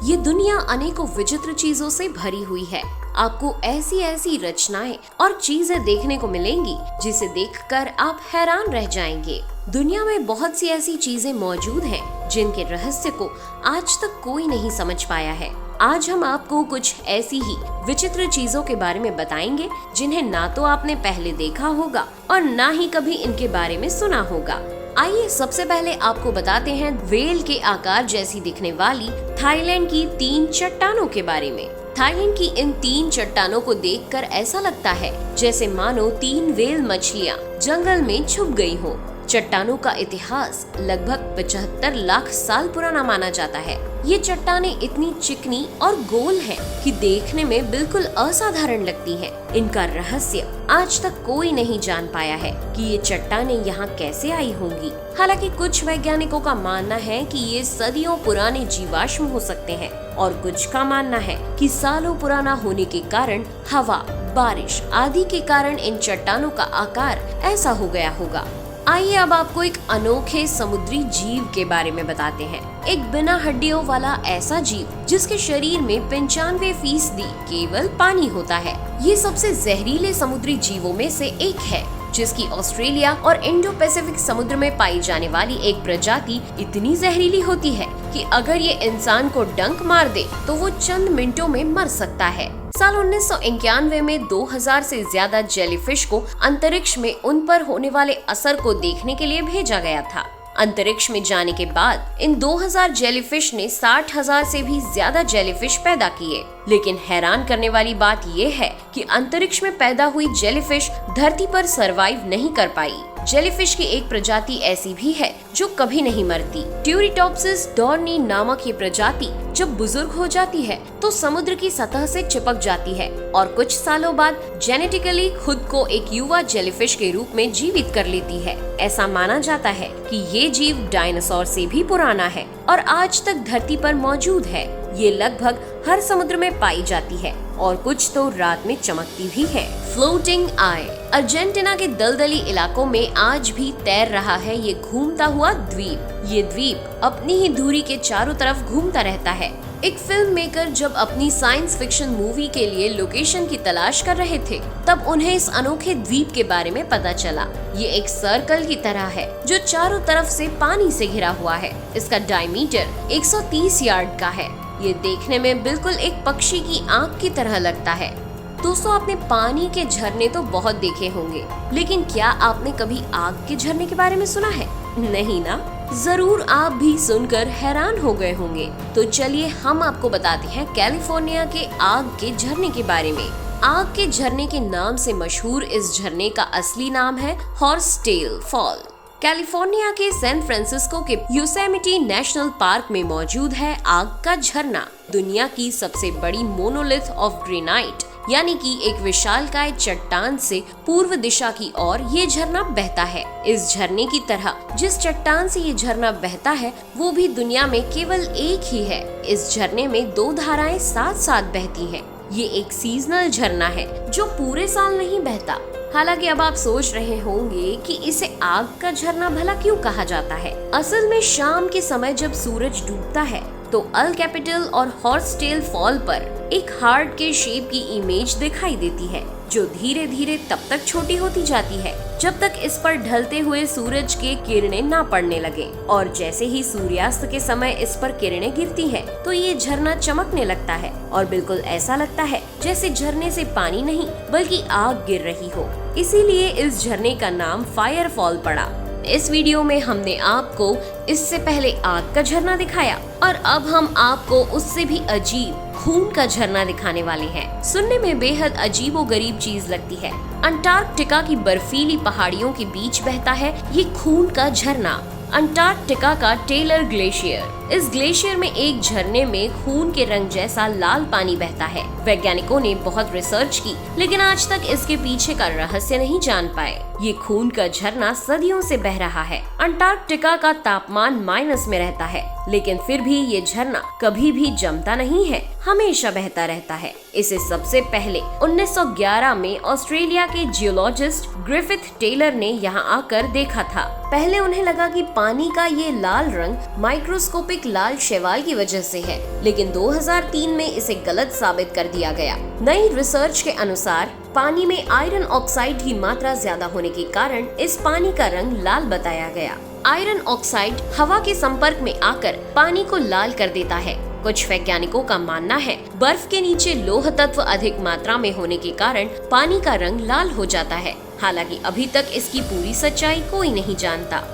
ये दुनिया अनेकों विचित्र चीजों से भरी हुई है। आपको ऐसी ऐसी रचनाएं और चीजें देखने को मिलेंगी जिसे देखकर आप हैरान रह जाएंगे। दुनिया में बहुत सी ऐसी चीजें मौजूद हैं जिनके रहस्य को आज तक कोई नहीं समझ पाया है। आज हम आपको कुछ ऐसी ही विचित्र चीजों के बारे में बताएंगे जिन्हें ना तो आपने पहले देखा होगा और ना ही कभी इनके बारे में सुना होगा। आइए सबसे पहले आपको बताते हैं व्हेल के आकार जैसी दिखने वाली थाईलैंड की 3 चट्टानों के बारे में। थाईलैंड की इन 3 चट्टानों को देखकर ऐसा लगता है जैसे मानो 3 व्हेल मछलियां जंगल में छुप गई हो। चट्टानों का इतिहास लगभग 75 लाख साल पुराना माना जाता है। ये चट्टानें इतनी चिकनी और गोल हैं कि देखने में बिल्कुल असाधारण लगती हैं। इनका रहस्य आज तक कोई नहीं जान पाया है कि ये चट्टानें यहाँ कैसे आई होंगी। हालांकि कुछ वैज्ञानिकों का मानना है कि ये सदियों पुराने जीवाश्म हो सकते हैं और कुछ का मानना है कि सालों पुराना होने के कारण हवा, बारिश आदि के कारण इन चट्टानों का आकार ऐसा हो गया होगा। आइए अब आपको एक अनोखे समुद्री जीव के बारे में बताते हैं। एक बिना हड्डियों वाला ऐसा जीव जिसके शरीर में 95% केवल पानी होता है। ये सबसे जहरीले समुद्री जीवों में से एक है, जिसकी ऑस्ट्रेलिया और इंडो पैसिफिक समुद्र में पाई जाने वाली एक प्रजाति इतनी जहरीली होती है कि अगर ये इंसान को डंक मार दे तो वो चंद मिनटों में मर सकता है। साल 1991 में 2000 से ज्यादा जेलीफिश को अंतरिक्ष में उन पर होने वाले असर को देखने के लिए भेजा गया था। अंतरिक्ष में जाने के बाद इन 2000 जेलीफिश ने 60,000 से भी ज्यादा जेलीफिश पैदा किए। लेकिन हैरान करने वाली बात ये है कि अंतरिक्ष में पैदा हुई जेलीफिश धरती पर सरवाइव नहीं कर पाई। जेलीफिश की एक प्रजाति ऐसी भी है जो कभी नहीं मरती। ट्यूरिटॉप्सिस डॉर्नी नामक ये प्रजाति जब बुजुर्ग हो जाती है तो समुद्र की सतह से चिपक जाती है और कुछ सालों बाद जेनेटिकली खुद को एक युवा जेलीफिश के रूप में जीवित कर लेती है। ऐसा माना जाता है कि ये जीव डायनासोर से भी पुराना है और आज तक धरती पर मौजूद है। ये लगभग हर समुद्र में पाई जाती है और कुछ तो रात में चमकती भी है। फ्लोटिंग आई अर्जेंटीना के दलदली इलाकों में आज भी तैर रहा है ये घूमता हुआ द्वीप। ये द्वीप अपनी ही धुरी के चारों तरफ घूमता रहता है। एक फिल्म मेकर जब अपनी साइंस फिक्शन मूवी के लिए लोकेशन की तलाश कर रहे थे तब उन्हें इस अनोखे द्वीप के बारे में पता चला। ये एक सर्कल की तरह है जो चारों तरफ से पानी से घिरा हुआ है। इसका डायमीटर 130 यार्ड का है। ये देखने में बिल्कुल एक पक्षी की आंख की तरह लगता है। दोस्तों, आपने पानी के झरने तो बहुत देखे होंगे, लेकिन क्या आपने कभी आग के झरने के बारे में सुना है? नहीं ना? जरूर आप भी सुनकर हैरान हो गए होंगे। तो चलिए हम आपको बताते हैं कैलिफोर्निया के आग के झरने के बारे में। आग के झरने के नाम से मशहूर इस झरने का असली नाम है हॉर्सटेल फॉल। कैलिफोर्निया के सैन फ्रांसिस्को के योसेमिटी नेशनल पार्क में मौजूद है आग का झरना। दुनिया की सबसे बड़ी मोनोलिथ ऑफ ग्रेनाइट यानी कि एक विशालकाय चट्टान से पूर्व दिशा की ओर ये झरना बहता है। इस झरने की तरह जिस चट्टान से ये झरना बहता है वो भी दुनिया में केवल एक ही है। इस झरने में 2 धाराएं साथ साथ बहती हैं। ये एक सीजनल झरना है जो पूरे साल नहीं बहता। हालांकि अब आप सोच रहे होंगे कि इसे आग का झरना भला क्यों कहा जाता है। असल में शाम के समय जब सूरज डूबता है तो अल कैपिटल और हॉर्सटेल फॉल पर एक हार्ट के शेप की इमेज दिखाई देती है जो धीरे धीरे तब तक छोटी होती जाती है जब तक इस पर ढलते हुए सूरज के किरणें ना पड़ने लगे। और जैसे ही सूर्यास्त के समय इस पर किरणें गिरती हैं, तो ये झरना चमकने लगता है और बिल्कुल ऐसा लगता है जैसे झरने से पानी नहीं बल्कि आग गिर रही हो। इसीलिए इस झरने का नाम फायर फॉल पड़ा। इस वीडियो में हमने आपको इससे पहले आग का झरना दिखाया और अब हम आपको उससे भी अजीब खून का झरना दिखाने वाले हैं। सुनने में बेहद अजीबोगरीब चीज लगती है। अंटार्कटिका की बर्फीली पहाड़ियों के बीच बहता है ये खून का झरना। अंटार्कटिका का टेलर ग्लेशियर। इस ग्लेशियर में एक झरने में खून के रंग जैसा लाल पानी बहता है। वैज्ञानिकों ने बहुत रिसर्च की लेकिन आज तक इसके पीछे का रहस्य नहीं जान पाए। ये खून का झरना सदियों से बह रहा है। अंटार्कटिका का तापमान माइनस में रहता है लेकिन फिर भी ये झरना कभी भी जमता नहीं है, हमेशा बहता रहता है। इसे सबसे पहले 1911 में ऑस्ट्रेलिया के जियोलॉजिस्ट ग्रिफिथ टेलर ने यहाँ आकर देखा था। पहले उन्हें लगा कि पानी का ये लाल रंग माइक्रोस्कोपिक एक लाल शैवाल की वजह से है, लेकिन 2003 में इसे गलत साबित कर दिया गया। नई रिसर्च के अनुसार पानी में आयरन ऑक्साइड की मात्रा ज्यादा होने के कारण इस पानी का रंग लाल बताया गया। आयरन ऑक्साइड हवा के संपर्क में आकर पानी को लाल कर देता है। कुछ वैज्ञानिकों का मानना है बर्फ के नीचे लौह तत्व अधिक मात्रा में होने के कारण पानी का रंग लाल हो जाता है। हालांकि अभी तक इसकी पूरी सच्चाई कोई नहीं जानता।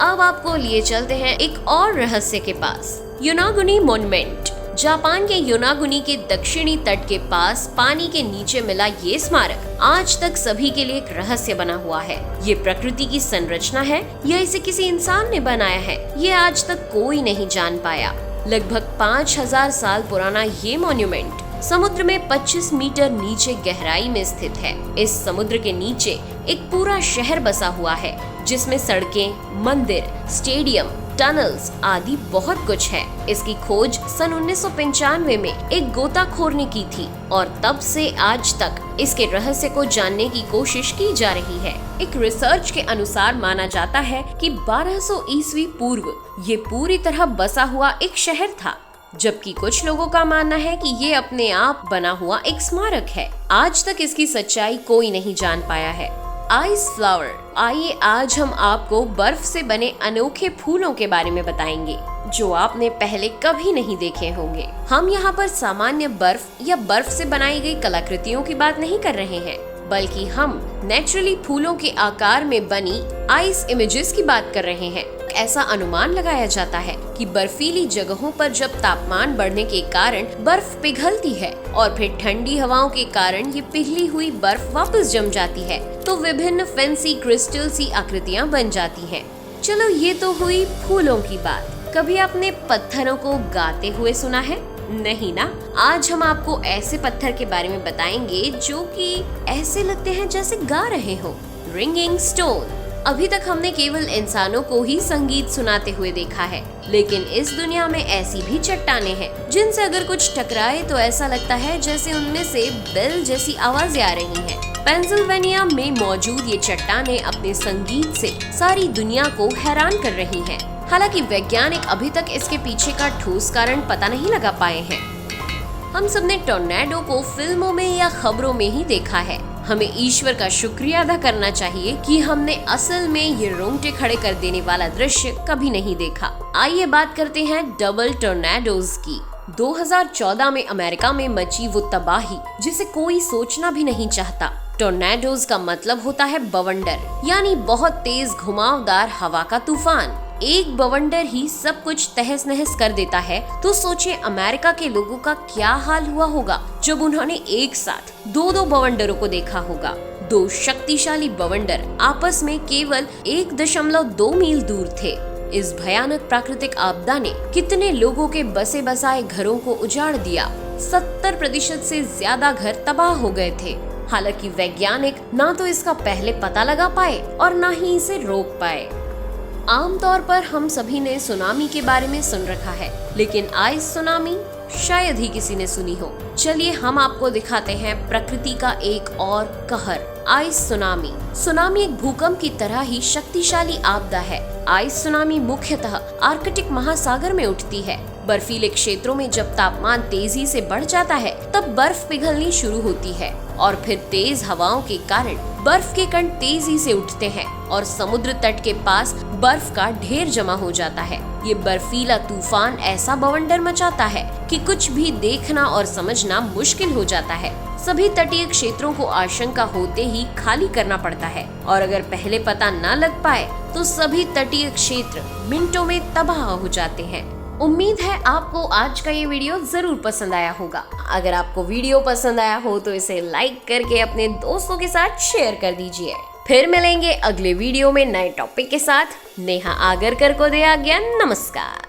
अब आपको लिए चलते हैं एक और रहस्य के पास, योनागुनी मॉन्यूमेंट। जापान के योनागुनी के दक्षिणी तट के पास पानी के नीचे मिला ये स्मारक आज तक सभी के लिए एक रहस्य बना हुआ है। ये प्रकृति की संरचना है या इसे किसी इंसान ने बनाया है, ये आज तक कोई नहीं जान पाया। लगभग 5000 साल पुराना ये मॉन्यूमेंट समुद्र में 25 मीटर नीचे गहराई में स्थित है। इस समुद्र के नीचे एक पूरा शहर बसा हुआ है, जिसमें सड़कें, मंदिर, स्टेडियम, टनल्स आदि बहुत कुछ है। इसकी खोज सन 1995 में एक गोताखोर ने की थी और तब से आज तक इसके रहस्य को जानने की कोशिश की जा रही है। एक रिसर्च के अनुसार माना जाता है कि 1200 ईस्वी पूर्व ये पूरी तरह बसा हुआ एक शहर था, जबकि कुछ लोगों का मानना है कि ये अपने आप बना हुआ एक स्मारक है। आज तक इसकी सच्चाई कोई नहीं जान पाया है। Ice flower. आइए आज हम आपको बर्फ से बने अनोखे फूलों के बारे में बताएंगे, जो आपने पहले कभी नहीं देखे होंगे। हम यहाँ पर सामान्य बर्फ या बर्फ से बनाई गई कलाकृतियों की बात नहीं कर रहे हैं, बल्कि हम नेचुरली फूलों के आकार में बनी आइस इमेजेस की बात कर रहे हैं। ऐसा अनुमान लगाया जाता है कि बर्फीली जगहों पर जब तापमान बढ़ने के कारण बर्फ पिघलती है और फिर ठंडी हवाओं के कारण ये पिघली हुई बर्फ वापस जम जाती है, तो विभिन्न फैंसी क्रिस्टल सी आकृतियाँ बन जाती हैं। चलो ये तो हुई फूलों की बात। कभी आपने पत्थरों को गाते हुए सुना है? नहीं ना? आज हम आपको ऐसे पत्थर के बारे में बताएंगे जो कि ऐसे लगते हैं जैसे गा रहे हो। Ringing stone. अभी तक हमने केवल इंसानों को ही संगीत सुनाते हुए देखा है, लेकिन इस दुनिया में ऐसी भी चट्टानें हैं जिनसे अगर कुछ टकराए तो ऐसा लगता है जैसे उनमें से बेल जैसी आवाजें आ रही हैं। पेंसिल्वेनिया में मौजूद ये चट्टानें अपने संगीत से सारी दुनिया को हैरान कर रही हैं। हालांकि वैज्ञानिक अभी तक इसके पीछे का ठोस कारण पता नहीं लगा पाए हैं। हम सबने टोर्नेडो को फिल्मों में या खबरों में ही देखा है। हमें ईश्वर का शुक्रिया अदा करना चाहिए कि हमने असल में ये रोंगटे खड़े कर देने वाला दृश्य कभी नहीं देखा। आइए बात करते हैं डबल टोर्नेडोज की। 2014 में अमेरिका में मची वो तबाही जिसे कोई सोचना भी नहीं चाहता। टोर्नेडोज का मतलब होता है बवंडर, यानी बहुत तेज घुमावदार हवा का तूफान। एक बवंडर ही सब कुछ तहस नहस कर देता है, तो सोचे अमेरिका के लोगों का क्या हाल हुआ होगा जब उन्होंने एक साथ दो बवंडरों को देखा होगा। दो शक्तिशाली बवंडर आपस में केवल 1.2 मील दूर थे। इस भयानक प्राकृतिक आपदा ने कितने लोगों के बसे बसाए घरों को उजाड़ दिया। 70% से ज्यादा घर तबाह हो गए थे। हालांकि वैज्ञानिक ना तो इसका पहले पता लगा पाए और ना ही इसे रोक पाए। आमतौर पर हम सभी ने सुनामी के बारे में सुन रखा है, लेकिन आइस सुनामी शायद ही किसी ने सुनी हो। चलिए हम आपको दिखाते हैं प्रकृति का एक और कहर, आइस सुनामी। सुनामी एक भूकंप की तरह ही शक्तिशाली आपदा है। आइस सुनामी मुख्यतः आर्कटिक महासागर में उठती है। बर्फीले क्षेत्रों में जब तापमान तेजी से बढ़ जाता है, तब बर्फ पिघलनी शुरू होती है और फिर तेज हवाओं के कारण बर्फ के कण तेजी से उठते हैं और समुद्र तट के पास बर्फ का ढेर जमा हो जाता है। ये बर्फीला तूफान ऐसा बवंडर मचाता है कि कुछ भी देखना और समझना मुश्किल हो जाता है। सभी तटीय क्षेत्रों को आशंका होते ही खाली करना पड़ता है और अगर पहले पता न लग पाए तो सभी तटीय क्षेत्र मिनटों में तबाह हो जाते हैं। उम्मीद है आपको आज का ये वीडियो जरूर पसंद आया होगा। अगर आपको वीडियो पसंद आया हो तो इसे लाइक करके अपने दोस्तों के साथ शेयर कर दीजिए। फिर मिलेंगे अगले वीडियो में नए टॉपिक के साथ। नेहा आगरकर को दे आज्ञा। नमस्कार।